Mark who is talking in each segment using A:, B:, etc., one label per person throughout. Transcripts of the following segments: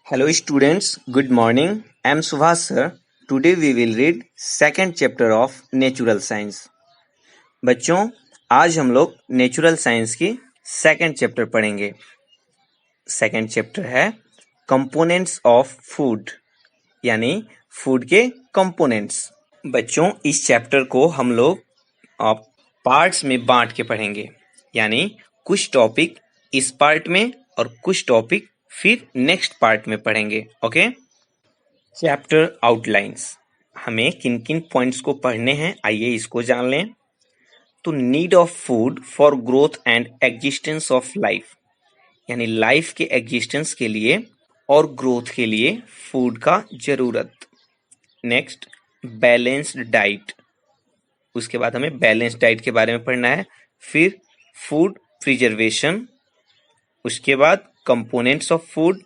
A: Hello students, good morning. I am Subhas sir. Today we will read second chapter of Natural Science. बच्चों, आज हम लोग natural science की second chapter पढ़ेंगे। Second chapter है components of food, यानी food के कंपोनेंट्स। बच्चों, इस चैप्टर को हम लोग पार्ट्स में बांट के पढ़ेंगे, यानी कुछ टॉपिक इस पार्ट में और कुछ टॉपिक फिर नेक्स्ट पार्ट में पढ़ेंगे। ओके। चैप्टर आउटलाइंस, हमें किन किन पॉइंट्स को पढ़ने हैं, आइए इसको जान लें। तो need of food for growth and existence of life, यानी लाइफ के एग्जिस्टेंस के लिए और ग्रोथ के लिए फूड का जरूरत। नेक्स्ट, बैलेंस्ड डाइट, उसके बाद हमें बैलेंस्ड डाइट के बारे में पढ़ना है। फिर फूड प्रिजर्वेशन, उसके बाद कंपोनेंट्स ऑफ फूड,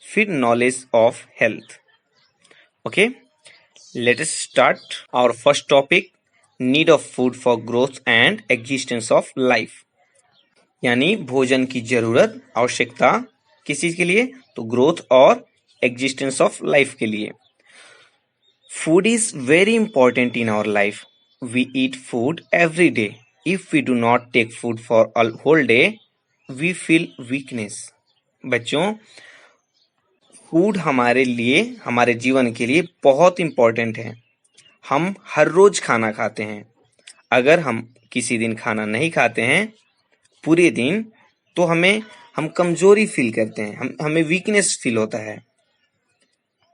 A: फिर knowledge of health. Okay, let us start our first topic, need of food for growth and existence of life, यानी भोजन की जरूरत, आवश्यकता किस चीज के लिए? तो ग्रोथ और एग्जिस्टेंस ऑफ लाइफ के लिए। Food is very important in our life. We eat food every day. If we do not take food for a whole day, we feel weakness. बच्चों, फूड हमारे लिए, हमारे जीवन के लिए बहुत इम्पोर्टेंट है। हम हर रोज खाना खाते हैं। अगर हम किसी दिन खाना नहीं खाते हैं पूरे दिन, तो हम कमजोरी फील करते हैं, हमें वीकनेस फील होता है।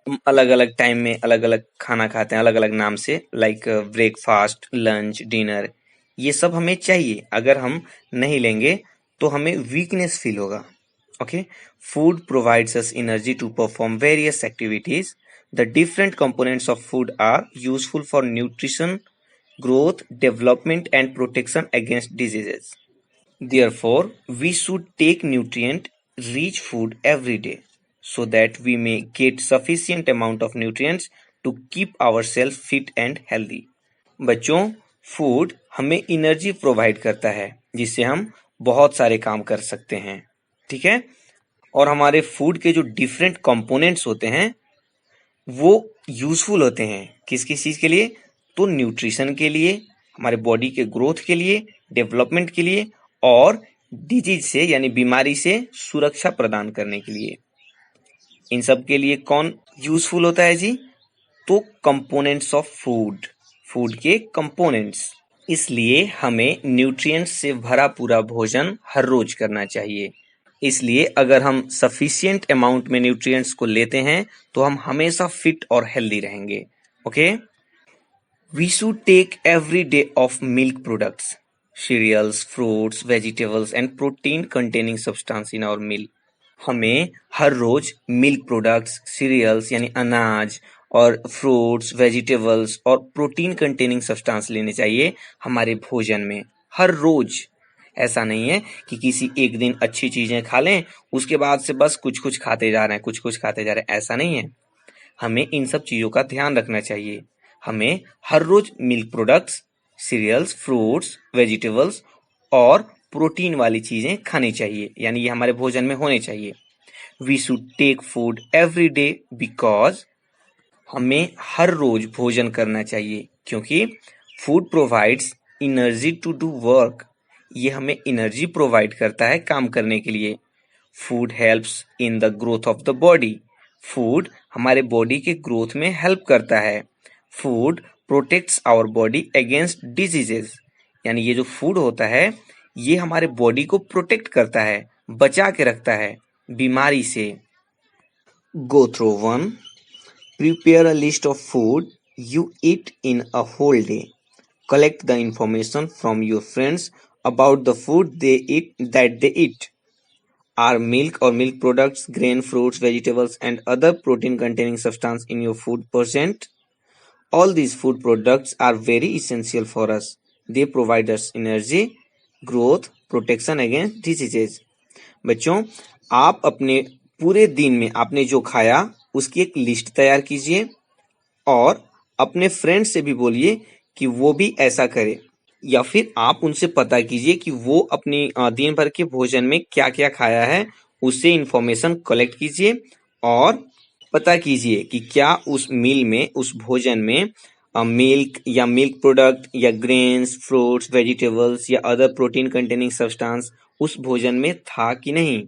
A: हम अलग अलग टाइम में अलग अलग खाना खाते हैं, अलग अलग नाम से, लाइक ब्रेकफास्ट, लंच, डिनर, ये सब हमें चाहिए। अगर हम नहीं लेंगे तो हमें वीकनेस फील होगा। Okay, food provides us energy to perform various activities. The different components of food are useful for nutrition, growth, development, and protection against diseases. Therefore, we should take nutrient-rich food every day so that we may get sufficient amount of nutrients to keep ourselves fit and healthy. बच्चों, food हमें energy provide करता है, जिससे हम बहुत सारे काम कर सकते हैं। ठीक है। और हमारे फूड के जो डिफरेंट कंपोनेंट्स होते हैं वो यूजफुल होते हैं किस किस चीज के लिए? तो न्यूट्रिशन के लिए, हमारे बॉडी के ग्रोथ के लिए, डेवलपमेंट के लिए, और डिजीज से यानी बीमारी से सुरक्षा प्रदान करने के लिए। इन सब के लिए कौन यूजफुल होता है जी? तो कंपोनेंट्स ऑफ फूड, फूड के कंपोनेंट्स। इसलिए हमें न्यूट्रिएंट्स से भरा पूरा भोजन हर रोज करना चाहिए। इसलिए अगर हम सफिशिएंट अमाउंट में न्यूट्रिएंट्स को लेते हैं तो हम हमेशा फिट और हेल्दी रहेंगे। Okay. We should take every day of milk products, cereals, fruits, vegetables and protein containing substance in our meal. हमें हर रोज मिल्क प्रोडक्ट्स, सीरियल्स यानी अनाज, और फ्रूट्स, वेजिटेबल्स और प्रोटीन कंटेनिंग सब्सटेंस लेने चाहिए हमारे भोजन में हर रोज। ऐसा नहीं है कि किसी एक दिन अच्छी चीजें खा लें, उसके बाद से बस कुछ कुछ खाते जा रहे हैं, कुछ कुछ खाते जा रहे हैं, ऐसा नहीं है। हमें इन सब चीजों का ध्यान रखना चाहिए। हमें हर रोज milk products, cereals, fruits, vegetables और प्रोटीन वाली चीजें खानी चाहिए, यानी ये हमारे भोजन में होने चाहिए। We should take food every day because, हमें हर रोज भोजन करना चाहिए क्योंकि food provides energy to do work, ये हमें एनर्जी प्रोवाइड करता है काम करने के लिए। Food helps in the growth of the body, food हमारे बॉडी के ग्रोथ में हेल्प करता है। Food protects our body against diseases, यानी ये जो फूड होता है ये हमारे बॉडी को प्रोटेक्ट करता है, बचा के रखता है बीमारी से। Go through one, prepare a list of food you eat in a whole day. Collect the information from your friends about the food that they eat. Are milk or milk products, grain, fruits, vegetables, and other protein-containing substance in your food present? All these food products are very essential for us. They provide us energy, growth, protection against diseases. बच्चों, आप अपने पूरे दिन में आपने जो खाया उसकी एक लिस्ट तैयार कीजिए और अपने फ्रेंड से भी बोलिए कि वो भी ऐसा करे, या फिर आप उनसे पता कीजिए कि वो अपनी दिन भर के भोजन में क्या क्या खाया है, उससे इंफॉर्मेशन कलेक्ट कीजिए और पता कीजिए कि क्या उस मील में, उस भोजन में मिल्क या मिल्क प्रोडक्ट या ग्रेन्स, फ्रूट्स, वेजिटेबल्स या अदर प्रोटीन कंटेनिंग सब्सटेंस उस भोजन में था कि नहीं,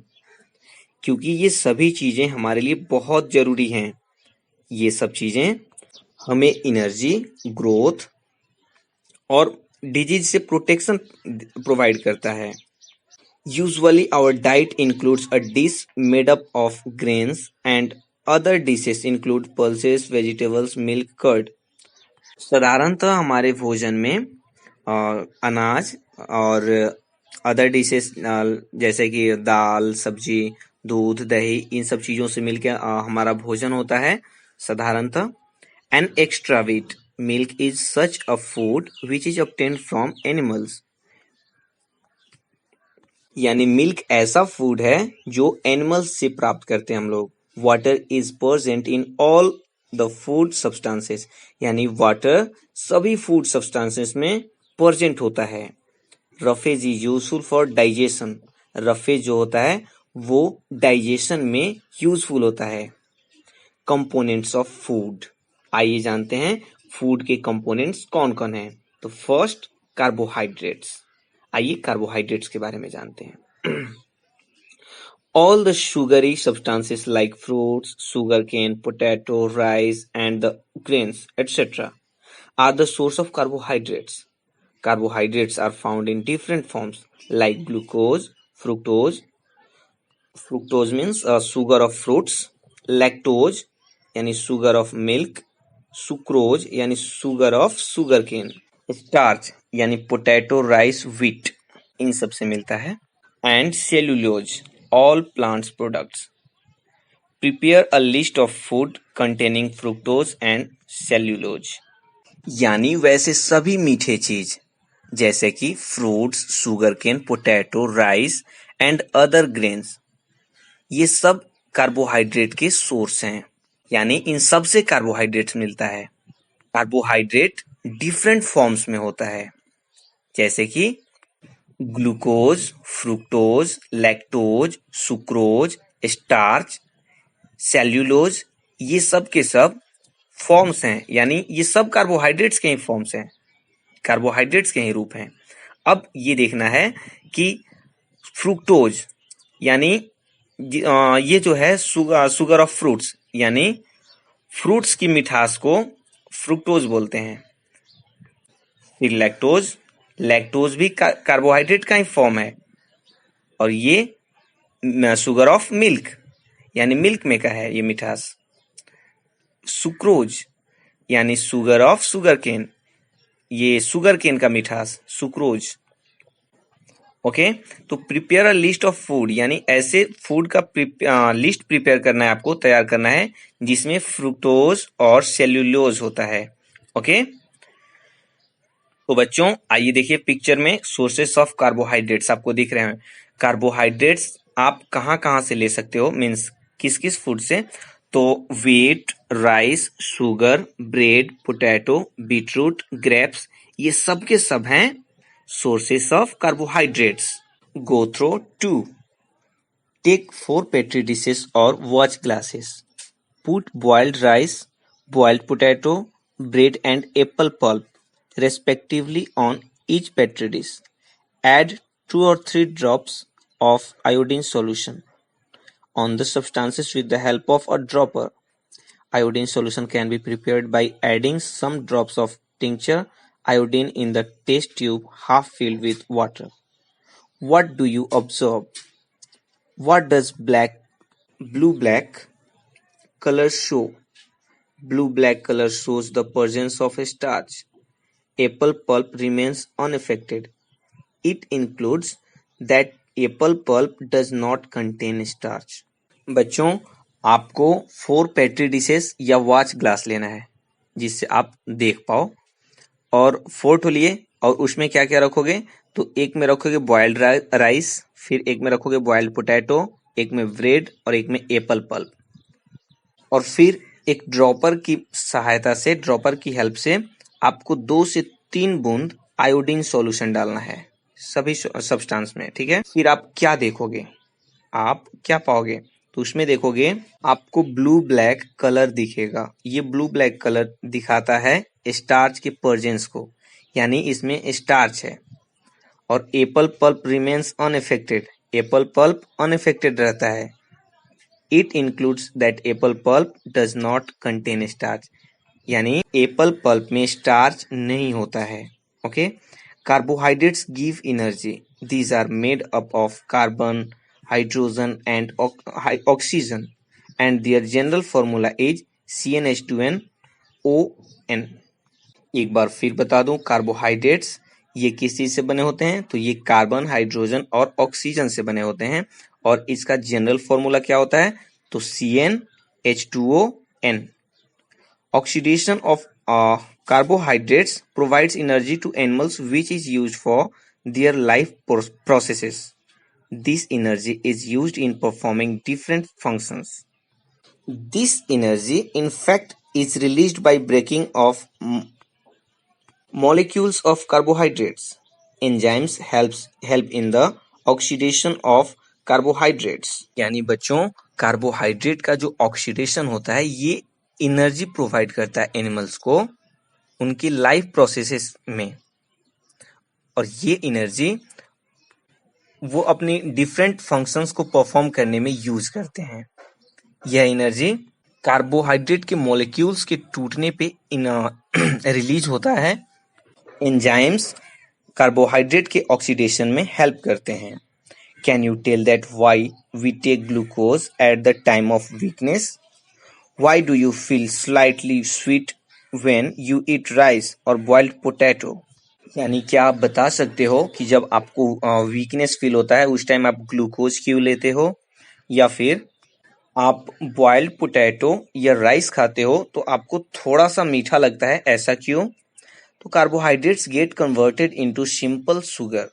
A: क्योंकि ये सभी चीजें हमारे लिए बहुत जरूरी हैं। ये सब चीजें हमें एनर्जी, ग्रोथ और डिजीज से प्रोटेक्शन प्रोवाइड करता है। Usually our diet includes a dish made up of grains and other dishes include pulses, vegetables, milk, curd. साधारणतः हमारे भोजन में अनाज और अदर डिशेस जैसे कि दाल, सब्जी, दूध, दही, इन सब चीजों से मिलकर हमारा भोजन होता है साधारणतः। An extra wheat milk is such a food which is obtained from animals. यानी मिल्क ऐसा फूड है जो एनिमल्स से प्राप्त करते हैं हम लोग। Water is present in all the food substances, यानी वाटर सभी फूड सब्सटेंसेस में प्रेजेंट होता है। Roughage is useful for digestion, roughage जो होता है वो डाइजेशन में यूजफुल होता है। कंपोनेंट्स ऑफ फूड, आइए जानते हैं फूड के कंपोनेंट्स कौन कौन हैं। तो फर्स्ट कार्बोहाइड्रेट्स, आइए कार्बोहाइड्रेट्स के बारे में जानते हैं। All the sugary substances like fruits, sugarcane, potato, rice, and the grains, etc., are the source of carbohydrates. Carbohydrates are found in different forms like glucose, fructose. Fructose means sugar of fruits. Lactose यानी sugar of milk. Sucrose यानी sugar of sugarcane. Starch यानी potato, rice, wheat, इन सब से मिलता है। And cellulose, all plants products. Prepare a list of food containing fructose and cellulose, यानी वैसे सभी मीठे चीज जैसे कि fruits, sugarcane, potato, rice and other grains, ये सब कार्बोहाइड्रेट के सोर्स हैं, यानी इन सब से कार्बोहाइड्रेट मिलता है। कार्बोहाइड्रेट डिफरेंट फॉर्म्स में होता है जैसे कि glucose, fructose, lactose, sucrose, starch, cellulose, ये सब के सब फॉर्म्स हैं, यानी ये सब कार्बोहाइड्रेट्स के ही फॉर्म्स हैं, कार्बोहाइड्रेट्स के ही रूप हैं। अब ये देखना है कि फ्रुक्टोज यानी ये जो है सुगर ऑफ फ्रूट्स, यानी फ्रूट्स की मिठास को फ्रुक्टोज बोलते हैं। फिर लैक्टोज, लैक्टोज भी कार्बोहाइड्रेट का ही फॉर्म है, और ये सुगर ऑफ मिल्क यानी मिल्क में का है ये मिठास। सुक्रोज यानी सुगर ऑफ सुगरकेन, ये सुगरकेन का मिठास सुक्रोज। ओके, तो prepare a list of food, यानी ऐसे फूड का लिस्ट प्रिपेयर करना है, आपको तैयार करना है जिसमें फ्रुक्टोज और सेल्यूलोज होता है। ओके, तो बच्चों आइए देखिए पिक्चर में सोर्सेस ऑफ कार्बोहाइड्रेट्स आपको दिख रहे हैं। कार्बोहाइड्रेट्स आप कहाँ कहाँ से ले सकते हो, मीन्स किस किस फूड से, तो wheat, rice, sugar, bread, potato, beetroot, grapes, ये सब के सब हैं sources of carbohydrates. Go through 2, take 4 petri dishes और watch glasses, put boiled rice, boiled potato, bread and apple pulp respectively on each petri dish. Add 2 or 3 drops of iodine solution on the substances with the help of a dropper. Iodine solution can be prepared by adding some drops of tincture iodine in the test tube half filled with water. What do you observe? What does blue-black color show? Blue-black color shows the presence of a starch. Apple pulp remains unaffected. It includes that apple pulp does not contain starch. बच्चों आपको 4 petri dishes या watch glass लेना है जिससे आप देख पाओ, और 4 ठो लिए, और उसमें क्या क्या रखोगे, तो एक में रखोगे बॉइल्ड राइस, फिर एक में रखोगे बॉइल्ड पोटैटो, एक में ब्रेड और एक में एप्पल पल्प, और फिर एक ड्रॉपर की सहायता से, ड्रॉपर की हेल्प से आपको 2 से 3 बूंद आयोडीन सॉल्यूशन डालना है सभी सब्सटेंस में। ठीक है, फिर आप क्या देखोगे, आप क्या पाओगे, तो उसमें देखोगे आपको ब्लू ब्लैक कलर दिखेगा। ये ब्लू ब्लैक कलर दिखाता है स्टार्च के प्रेजेंस को, यानी इसमें स्टार्च है। और apple pulp remains unaffected, apple pulp unaffected रहता है। It includes that apple pulp does not contain starch, यानी एप्पल पल्प में स्टार्च नहीं होता है। Okay, carbohydrates give energy, these are made up of carbon, hydrogen and oxygen, and their general formula is CnH2nOn। एक बार फिर बता दूं, carbohydrates ये किस चीज से बने होते हैं? तो ये कार्बन, हाइड्रोजन और ऑक्सीजन से बने होते हैं। और इसका जनरल फॉर्मूला क्या होता है? तो CnH2n। Oxidation of carbohydrates provides energy to animals, which is used for their life processes. This energy is used in performing different functions. This energy, in fact, is released by breaking of molecules of carbohydrates. Enzymes help in the oxidation of carbohydrates. यानी बच्चों, carbohydrate का जो oxidation होता है ये energy provide करता है animals को उनकी लाइफ प्रोसेसेस में। और ये एनर्जी वो अपनी डिफरेंट फंक्शंस को परफॉर्म करने में यूज करते हैं। यह एनर्जी कार्बोहाइड्रेट के मॉलिक्यूल्स के टूटने पे रिलीज होता है। एंजाइम्स कार्बोहाइड्रेट के ऑक्सीडेशन में हेल्प करते हैं। Can you tell that why we take glucose at the time of weakness? Why do you feel slightly sweet when you eat rice or boiled potato? यानी क्या आप बता सकते हो कि जब आपको वीकनेस फील होता है उस टाइम आप ग्लूकोज क्यों लेते हो, या फिर आप बॉइल्ड पोटैटो या राइस खाते हो तो आपको थोड़ा सा मीठा लगता है, ऐसा क्यों? तो carbohydrates get converted into simple sugar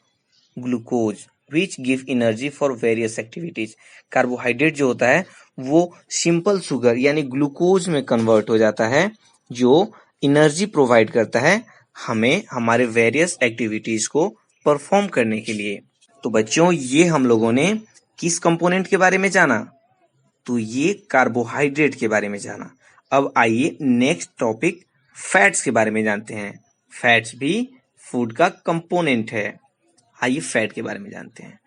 A: glucose which give energy for various activities. Carbohydrate जो होता है वो सिंपल शुगर यानी ग्लूकोज में कन्वर्ट हो जाता है, जो एनर्जी प्रोवाइड करता है हमें हमारे वेरियस एक्टिविटीज को परफॉर्म करने के लिए। तो बच्चों, ये हम लोगों ने किस कंपोनेंट के बारे में जाना? तो ये कार्बोहाइड्रेट के बारे में जाना। अब आइए नेक्स्ट टॉपिक फैट्स के बारे में जानते हैं। फैट्स भी फूड का कंपोनेंट है। आइए फैट के बारे में जानते हैं।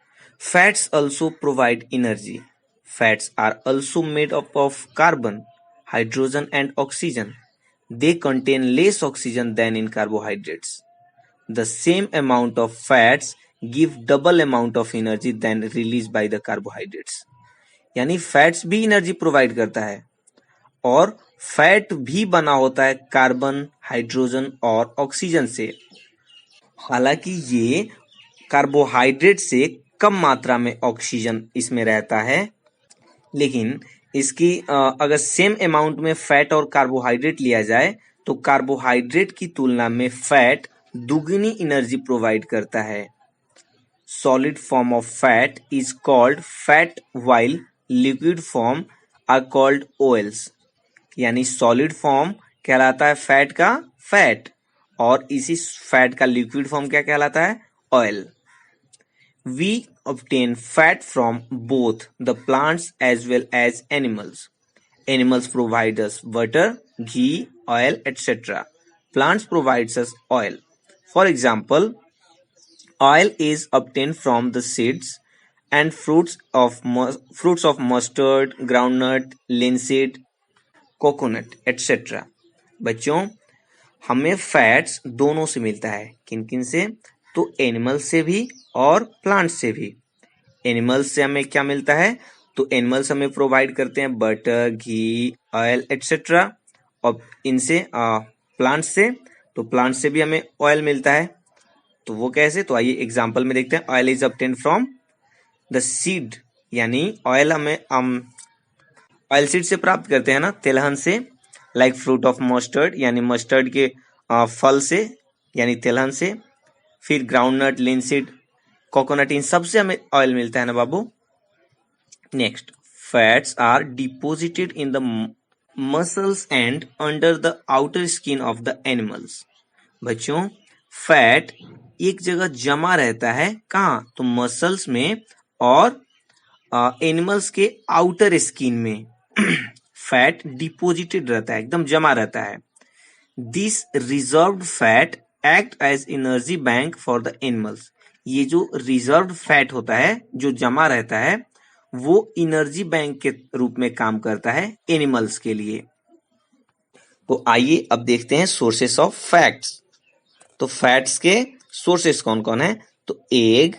A: Fats also provide energy. Fats are also made up of carbon, hydrogen and oxygen. They contain less oxygen than in carbohydrates. The same amount of fats give double amount of energy than release by the carbohydrates. यानी fats भी energy provide करता है और fat भी बना होता है carbon, hydrogen और ऑक्सीजन से। हालांकि ये कार्बोहाइड्रेट से कम मात्रा में ऑक्सीजन इसमें रहता है, लेकिन इसकी अगर सेम अमाउंट में फैट और कार्बोहाइड्रेट लिया जाए तो कार्बोहाइड्रेट की तुलना में फैट दुगनी एनर्जी प्रोवाइड करता है। Solid form of fat is called fat while liquid form are called oils. यानी सॉलिड फॉर्म कहलाता है फैट का फैट, और इसी फैट का लिक्विड फॉर्म क्या कहलाता है? Oil. We obtain fat from both the plants as well as animals. Animals provide us butter, ghee, oil, etc. Plants provides us oil. For example, oil is obtained from the seeds and fruits of mustard, groundnut, linseed, coconut, etc. बच्चों, हमें fats दोनों से मिलता है। किन किन से? तो एनिमल से भी और प्लांट से भी। एनिमल्स से हमें क्या मिलता है? तो एनिमल्स हमें प्रोवाइड करते हैं बटर, घी, ऑयल एटसेट्रा। और इनसे प्लांट्स से, तो प्लांट से भी हमें ऑयल मिलता है। तो वो कैसे? तो आइए एग्जांपल में देखते हैं। Oil is obtain from the seed, यानी ऑयल हमें ऑयल सीड से प्राप्त करते हैं ना, तिलहन से। लाइक फ्रूट ऑफ मस्टर्ड, यानी मस्टर्ड के फल से यानी तिलहन से। फिर ग्राउंडनट, लिनसीड, कोकोनट, इन सबसे हमें ऑयल मिलता है ना बाबू। Next, fats are deposited in the muscles and under the outer skin of the animals. बच्चों, फैट एक जगह जमा रहता है, कहाँ? तो मसल्स में और एनिमल्स के आउटर स्किन में फैट डिपोजिटेड रहता है, एकदम जमा रहता है। This reserved fat act as energy bank for the animals. ये जो रिजर्व्ड फैट होता है, जो जमा रहता है, वो एनर्जी बैंक के रूप में काम करता है एनिमल्स के लिए। तो आइए अब देखते हैं सोर्सेस ऑफ फैट्स। तो फैट्स के सोर्सेस कौन कौन है? तो egg,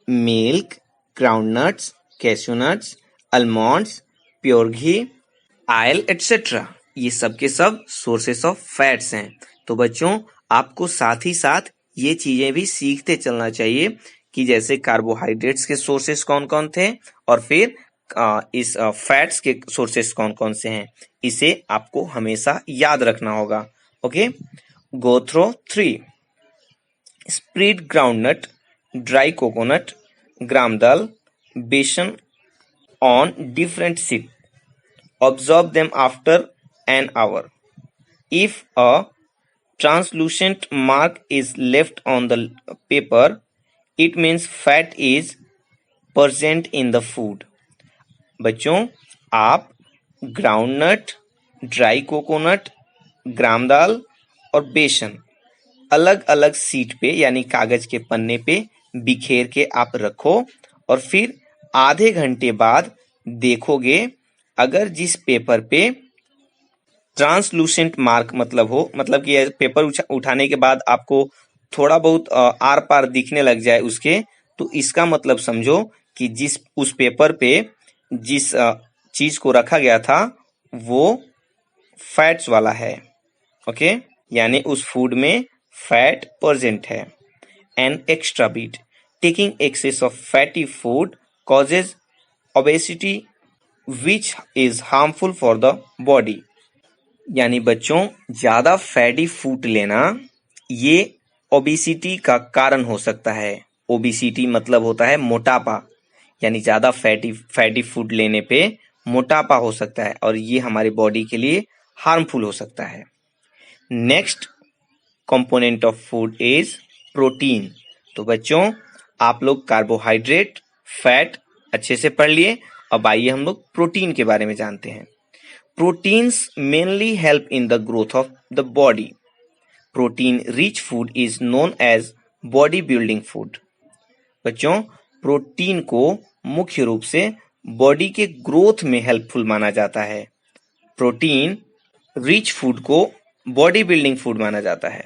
A: milk, groundnuts, cashew nuts, almonds, pure ghee, oil etcetera, ये सब के सब सोर्सेस ऑफ फैट्स हैं। तो बच्चों, आपको साथ ही साथ ये चीजें भी सीखते चलना चाहिए कि जैसे कार्बोहाइड्रेट्स के सोर्सेस कौन कौन थे और फिर इस फैट्स के सोर्सेस कौन कौन से हैं, इसे आपको हमेशा याद रखना होगा। Okay, go through 3। Spread groundnut, dry coconut, gram dal, besan on different sheet. Observe them after an hour. If a translucent mark is left on the paper, it means fat is present in the food. बच्चों, आप groundnut, dry coconut, gram दाल और बेसन अलग अलग seat पे यानी कागज के पन्ने पे बिखेर के आप रखो और फिर आधे घंटे बाद देखोगे, अगर जिस पेपर पे ट्रांसलूसेंट मार्क मतलब कि पेपर उठाने के बाद आपको थोड़ा बहुत आर पार दिखने लग जाए उसके, तो इसका मतलब समझो कि जिस उस पेपर पे जिस चीज को रखा गया था वो फैट्स वाला है। ओके, यानी उस फूड में फैट प्रेजेंट है। An extra bit, taking excess of fatty food causes obesity which is harmful for the body। यानी बच्चों, ज्यादा फैटी फूड लेना ये ओबेसिटी का कारण हो सकता है। ओबेसिटी मतलब होता है मोटापा, यानी ज्यादा फैटी फूड लेने पे मोटापा हो सकता है और ये हमारी बॉडी के लिए हार्मफुल हो सकता है। Next component of food is protein. तो बच्चों, आप लोग कार्बोहाइड्रेट, फैट अच्छे से पढ़ लिए। अब आइए हम लोग प्रोटीन के बारे में जानते हैं। Proteins mainly help in the growth of the body. Protein rich food is known as body building food. बच्चों, प्रोटीन को मुख्य रूप से बॉडी के ग्रोथ में हेल्पफुल माना जाता है। प्रोटीन रिच फूड को बॉडी बिल्डिंग फूड माना जाता है,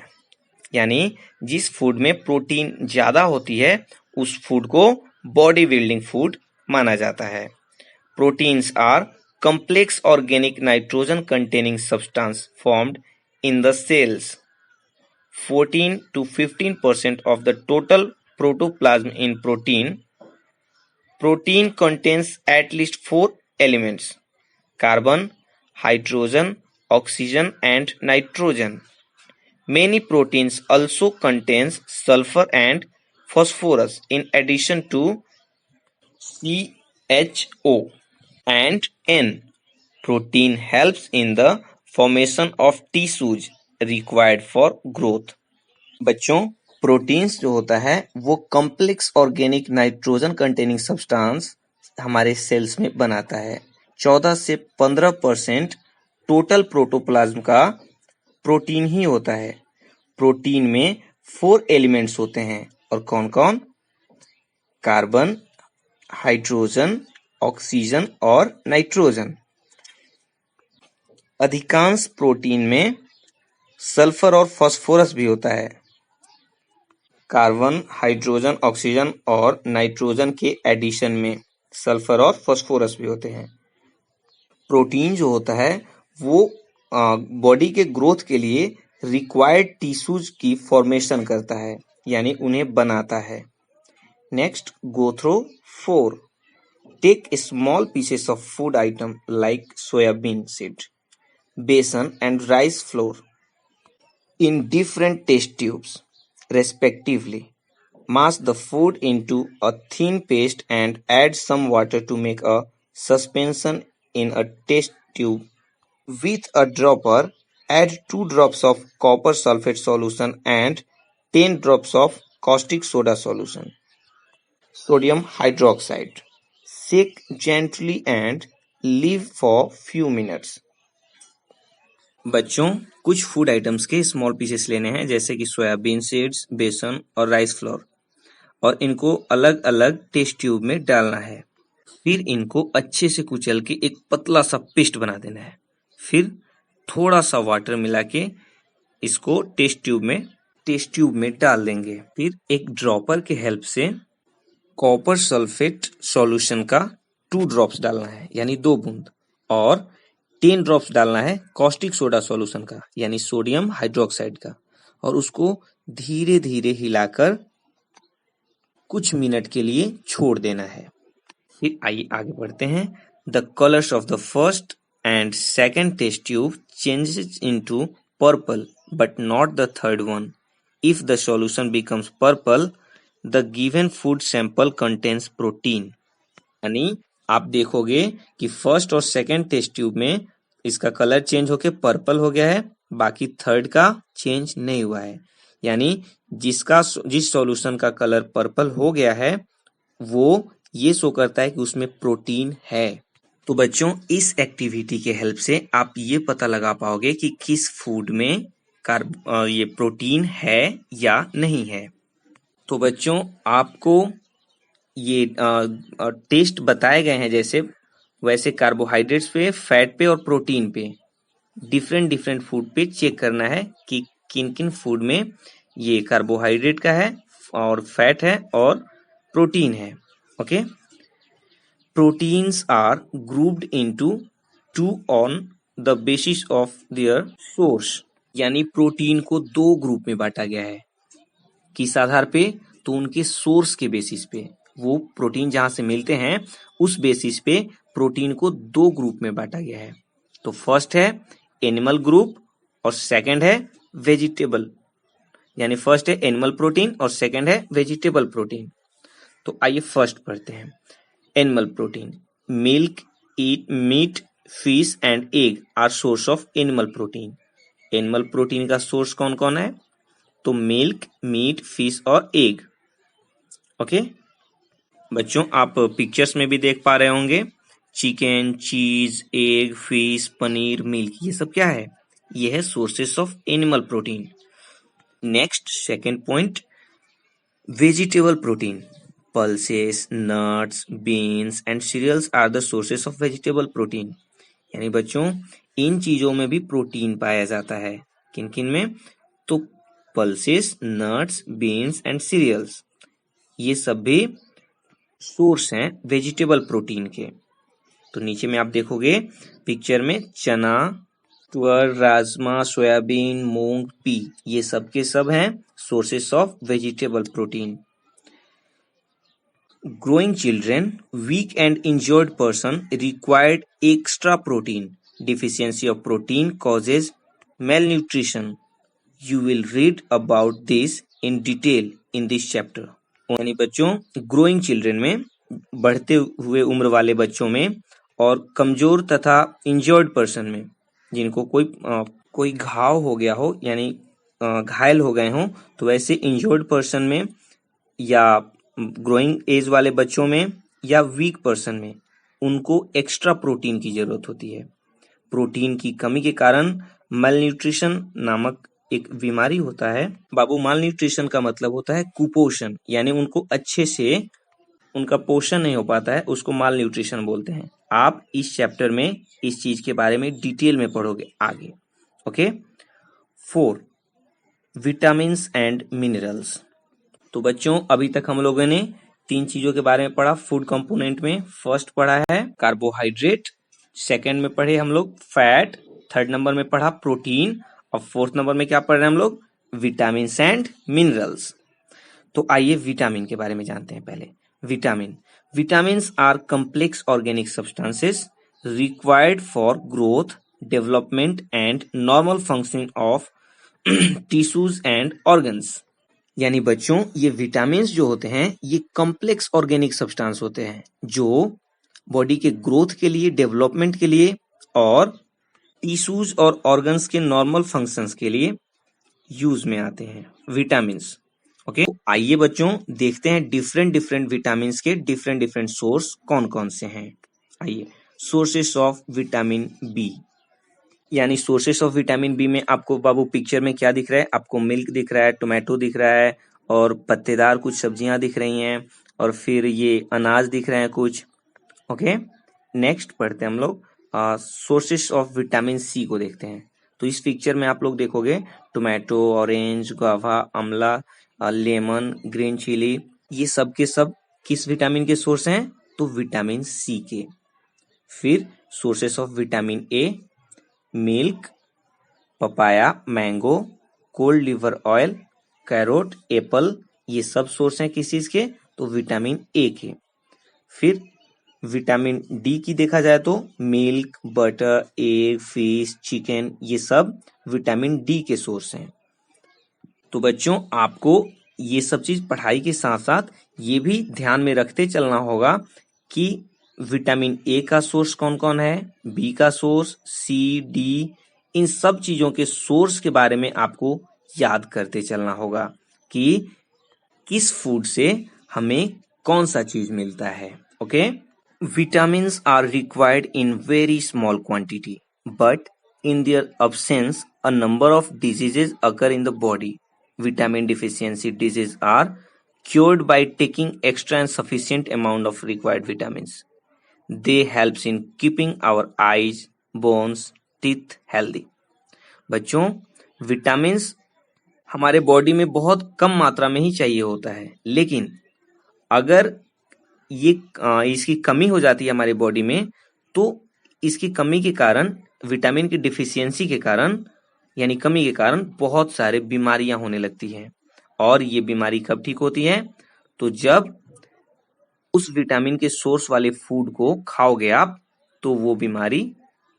A: यानी जिस फूड में प्रोटीन ज्यादा होती है उस फूड को बॉडी बिल्डिंग फूड माना जाता है। Proteins are complex organic nitrogen containing substance formed in the cells. 14 to 15% of the total protoplasm in protein. Protein contains at least 4 elements: carbon, hydrogen, oxygen and nitrogen. Many proteins also contains sulfur and phosphorus in addition to CHO and N. Protein helps in the formation of tissues required for growth. बच्चों, proteins जो होता है वो complex organic nitrogen containing substance हमारे sales में बनाता है। 14 से 15% टोटल प्रोटोप्लाज्म का प्रोटीन ही होता है। प्रोटीन में 4 एलिमेंट्स होते हैं, और कौन कौन? कार्बन, हाइड्रोजन, ऑक्सीजन और नाइट्रोजन। अधिकांश प्रोटीन में सल्फर और फास्फोरस भी होता है। कार्बन, हाइड्रोजन, ऑक्सीजन और नाइट्रोजन के एडिशन में सल्फर और फास्फोरस भी होते हैं। प्रोटीन जो होता है वो बॉडी के ग्रोथ के लिए रिक्वायर्ड टिश्यूज की फॉर्मेशन करता है, यानी उन्हें बनाता है। Next, go throw 4। Take small pieces of food item like soybean seed, besan and rice flour in different test tubes, respectively. Mash the food into a thin paste and add some water to make a suspension in a test tube. With a dropper, add 2 drops of copper sulfate solution and 10 drops of caustic soda solution. Sodium hydroxide. Shake gently and leave for few minutes. बच्चों, कुछ food items के small pieces लेने हैं, जैसे कि soybean seeds, बेसन और rice flour, और इनको अलग अलग टेस्ट ट्यूब में डालना है। फिर इनको अच्छे से कुचल के एक पतला सा पेस्ट बना देना है। फिर थोड़ा सा वाटर मिला के इसको टेस्ट ट्यूब में डाल देंगे। फिर एक ड्रॉपर के हेल्प से कॉपर सल्फेट सॉल्यूशन का 2 ड्रॉप्स डालना है, यानी 2 बूंद, और 10 ड्रॉप्स डालना है कॉस्टिक सोडा सॉल्यूशन का, यानी सोडियम हाइड्रोक्साइड का, और उसको धीरे धीरे हिलाकर कुछ मिनट के लिए छोड़ देना है। फिर आइए आगे बढ़ते हैं। The colours of the first and second test tube changes into purple but not the third one. If the solution becomes purple, the given food sample contains protein. यानी आप देखोगे कि फर्स्ट और सेकेंड टेस्ट ट्यूब में इसका colour change होके purple हो गया है, बाकी थर्ड का चेंज नहीं हुआ है। यानी जिस सॉल्यूशन का कलर पर्पल हो गया है वो ये शो करता है कि उसमें प्रोटीन है। तो बच्चों, इस एक्टिविटी के हेल्प से आप ये पता लगा पाओगे कि किस फूड में ये प्रोटीन है या नहीं है। तो बच्चों, आपको ये टेस्ट बताए गए हैं, जैसे वैसे कार्बोहाइड्रेट्स पे, फैट पे और प्रोटीन पे, डिफरेंट फूड पे चेक करना है कि किन किन फूड में ये कार्बोहाइड्रेट का है और फैट है और प्रोटीन है। Okay, proteins are grouped into 2 on the basis of their source. यानी प्रोटीन को 2 ग्रुप में बांटा गया है। किस आधार पे? तो उनके सोर्स के बेसिस पे, वो प्रोटीन जहां से मिलते हैं उस बेसिस पे प्रोटीन को 2 ग्रुप में बांटा गया है। तो फर्स्ट है एनिमल ग्रुप और सेकंड है वेजिटेबल। यानी फर्स्ट है एनिमल प्रोटीन और सेकंड है वेजिटेबल प्रोटीन। तो आइए फर्स्ट पढ़ते हैं। Animal protein, milk, meat, fish and egg are source of animal protein. एनिमल प्रोटीन का सोर्स कौन कौन है? तो मिल्क, मीट, फिश और एग। ओके बच्चों, आप पिक्चर्स में भी देख पा रहे होंगे, चिकन, चीज, एग, फिश, पनीर, मिल्क, ये सब क्या है? ये है sources of animal protein. Next, second point, vegetable protein, pulses, nuts, beans and cereals are the sources of vegetable protein. यानी बच्चों, इन चीजों में भी प्रोटीन पाया जाता है। किन किन में? तो pulses, nuts, beans and cereals, ये सब भी सोर्स हैं वेजिटेबल प्रोटीन के। तो नीचे में आप देखोगे पिक्चर में चना, तुअर, राजमा, सोयाबीन, मूंग, पी, ये सब के सब हैं sources of vegetable protein. Growing children, weak and injured person required extra protein. Deficiency of protein causes malnutrition. You will read about this in detail in this chapter. यानी बच्चों, ग्रोइंग चिल्ड्रेन में, बढ़ते हुए उम्र वाले बच्चों में, और कमजोर तथा इंजर्ड पर्सन में, जिनको कोई घाव हो गया हो, यानी घायल हो गए हों, तो वैसे इंजर्ड पर्सन में या ग्रोइंग एज वाले बच्चों में या वीक पर्सन में उनको एक्स्ट्रा प्रोटीन की जरूरत होती है। प्रोटीन की कमी के कारण मालन्यूट्रिशन नामक एक बीमारी होता है। बाबू, मालन्यूट्रिशन का मतलब होता है कुपोषण, यानी उनको अच्छे से उनका पोषण नहीं हो पाता है, उसको मालन्यूट्रिशन बोलते हैं। आप इस चैप्टर में इस चीज के बारे में डिटेल में पढ़ोगे आगे। Okay, 4, vitamin and minerals. तो बच्चों, अभी तक हम लोगों ने 3 चीजों के बारे में पढ़ा फूड कंपोनेंट में। फर्स्ट पढ़ा है कार्बोहाइड्रेट, सेकेंड में पढ़े हम लोग फैट, थर्ड नंबर में पढ़ा प्रोटीन, और फोर्थ नंबर में क्या पढ़ रहे हैं हम लोग? Vitamin and minerals. तो आइए विटामिन के बारे में जानते हैं पहले। Vitamins are complex organic substances required for growth, development and normal functioning of tissues and organs. यानी बच्चों, ये विटामिन्स जो होते हैं ये कॉम्प्लेक्स ऑर्गेनिक सब्सटेंस होते हैं जो बॉडी के ग्रोथ के लिए, डेवलपमेंट के लिए और टिश्यूज और ऑर्गन्स के नॉर्मल फंक्शंस के लिए यूज में आते हैं विटामिन्स। ओके, आइए बच्चों देखते हैं डिफरेंट डिफरेंट विटामिन के डिफरेंट डिफरेंट सोर्स कौन कौन से हैं। आइए, सोर्सेस ऑफ विटामिन बी, यानी सोर्सेस ऑफ विटामिन बी में आपको बाबू पिक्चर में क्या दिख रहा है? आपको मिल्क दिख रहा है, टोमेटो दिख रहा है और पत्तेदार कुछ सब्जियां दिख रही हैं और फिर ये अनाज दिख रहे हैं कुछ। ओके, नेक्स्ट पढ़ते हैं हम लोग सोर्सेस ऑफ विटामिन सी को देखते हैं। तो इस पिक्चर में आप लोग देखोगे टोमेटो, ऑरेंज, गुआवा, आंवला, लेमन, ग्रीन चिली, ये सब के सब किस विटामिन के सोर्स हैं? तो विटामिन सी के। फिर sources of vitamin A, milk, papaya, mango, cold liver oil, carrot, Apple, ये सब सोर्स हैं किस चीज के? तो विटामिन ए के। फिर विटामिन डी की देखा जाए तो milk, butter, egg, fish, chicken, ये सब विटामिन डी के सोर्स हैं। तो बच्चों आपको ये सब चीज पढ़ाई के साथ साथ ये भी ध्यान में रखते चलना होगा कि विटामिन ए का सोर्स कौन कौन है, बी का सोर्स, सी, डी, इन सब चीजों के सोर्स के बारे में आपको याद करते चलना होगा कि किस फूड से हमें कौन सा चीज मिलता है। Okay, vitamins are required in very small quantity, but in their absence, a number of diseases occur in the body. Vitamin deficiency diseases are cured by taking extra and sufficient amount of required vitamins. They helps in keeping our eyes, bones, teeth healthy. बच्चों, vitamins हमारे body में बहुत कम मात्रा में ही चाहिए होता है, लेकिन अगर ये इसकी कमी हो जाती है हमारे बॉडी में, तो इसकी कमी के कारण, विटामिन की डिफिशियंसी के कारण यानी कमी के कारण बहुत सारे बीमारियां होने लगती हैं। और ये बीमारी कब ठीक होती है? तो जब उस विटामिन के सोर्स वाले फूड को खाओगे आप, तो वो बीमारी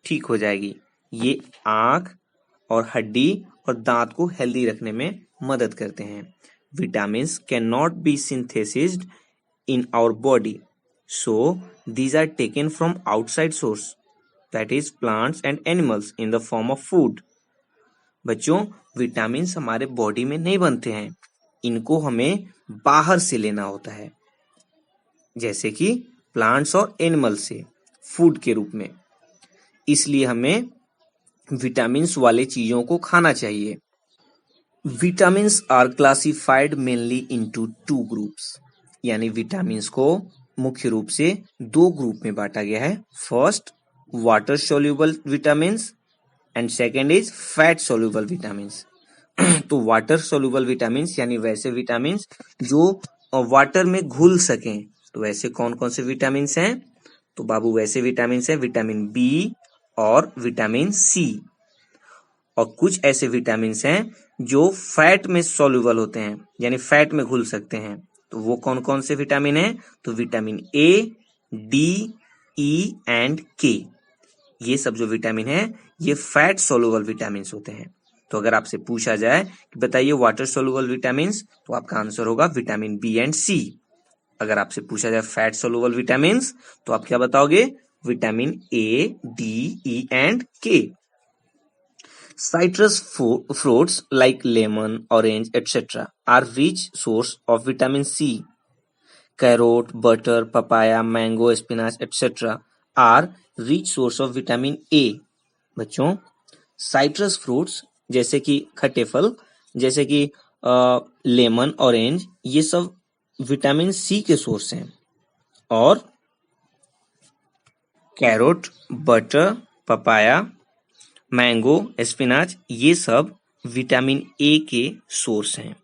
A: ठीक हो जाएगी। ये आंख और हड्डी और दांत को हेल्दी रखने में मदद करते हैं। Vitamins can not be synthesized in our body, so these are taken from outside source, that is plants and animals, in the form of food. बच्चों, विटामिन्स हमारे बॉडी में नहीं बनते हैं, इनको हमें बाहर से लेना होता है, जैसे कि प्लांट्स और एनिमल से फूड के रूप में। इसलिए हमें विटामिन्स वाले चीजों को खाना चाहिए। Vitamins are classified mainly into two groups, यानी विटामिन्स को मुख्य रूप से दो ग्रुप में बांटा गया है। First, water soluble vitamins and second is fat soluble vitamins. तो वाटर सोल्यूबल विटामिन्स यानी वैसे विटामिन्स जो वाटर में घुल सकें। तो वैसे कौन कौन से विटामिन्स हैं? तो बाबू वैसे विटामिन्स हैं विटामिन बी और विटामिन सी। और कुछ ऐसे विटामिन्स हैं जो फैट में सोल्यूबल होते हैं, यानी फैट में घुल सकते हैं। तो वो कौन कौन से विटामिन हैं? तो vitamin A, D, E and के, ये सब जो विटामिन है ये फैट सोल्यूबल विटामिन होते हैं। तो अगर आपसे पूछा जाए कि बताइए वाटर सोल्यूबल विटामिन, तो आपका आंसर होगा विटामिन बी एंड सी। अगर आपसे पूछा जाए फैट सोल्यूबल विटामिन, तो आप क्या बताओगे? Vitamin A, D, E and के। Citrus fruits like lemon, orange, etc. are rich source of vitamin C. Carrot, butter, papaya, mango, spinach, etc. are rich source of vitamin A. बच्चों, citrus fruits जैसे कि खट्टे फल, जैसे कि lemon, orange, ये सब विटामिन सी के सोर्स हैं। और carrot, butter, papaya, mango, spinach, ये सब विटामिन ए के सोर्स हैं।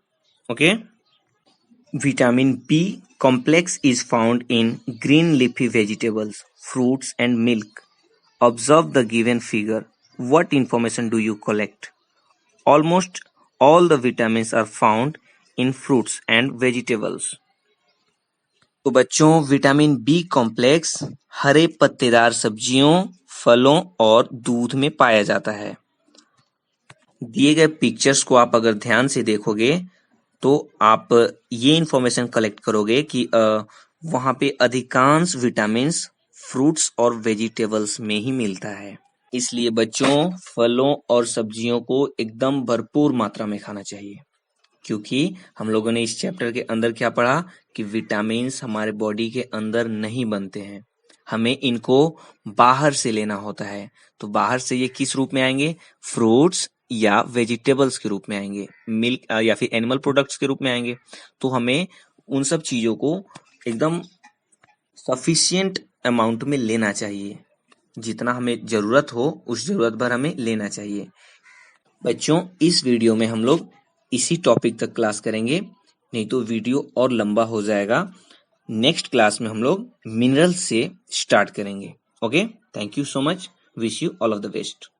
A: Okay, vitamin B complex is found in green leafy vegetables, fruits and milk. Observe the given figure. What information do you collect? Almost all the vitamins are found in fruits and vegetables. तो बच्चों, vitamin B complex हरे पत्तेदार सब्जियों, फलों और दूध में पाया जाता है। दिए गए पिक्चर्स को आप अगर ध्यान से देखोगे तो आप ये इंफॉर्मेशन कलेक्ट करोगे कि वहां पे अधिकांश विटामिन्स फ्रूट्स और वेजिटेबल्स में ही मिलता है। इसलिए बच्चों, फलों और सब्जियों को एकदम भरपूर मात्रा में खाना चाहिए। क्योंकि हम लोगों ने इस चैप्टर के अंदर क्या पढ़ा कि विटामिन्स हमारे बॉडी के अंदर नहीं बनते हैं, हमें इनको बाहर से लेना होता है। तो बाहर से ये किस रूप में आएंगे? फ्रूट्स या वेजिटेबल्स के रूप में आएंगे, मिल्क या फिर एनिमल प्रोडक्ट्स के रूप में आएंगे। तो हमें उन सब चीजों को एकदम सफिशिएंट अमाउंट में लेना चाहिए, जितना हमें जरूरत हो उस जरूरत भर हमें लेना चाहिए। बच्चों, इस वीडियो में हम लोग इसी टॉपिक तक क्लास करेंगे, नहीं तो वीडियो और लंबा हो जाएगा। नेक्स्ट क्लास में हम लोग मिनरल्स से स्टार्ट करेंगे। Okay, thank you so much, wish you all of the best.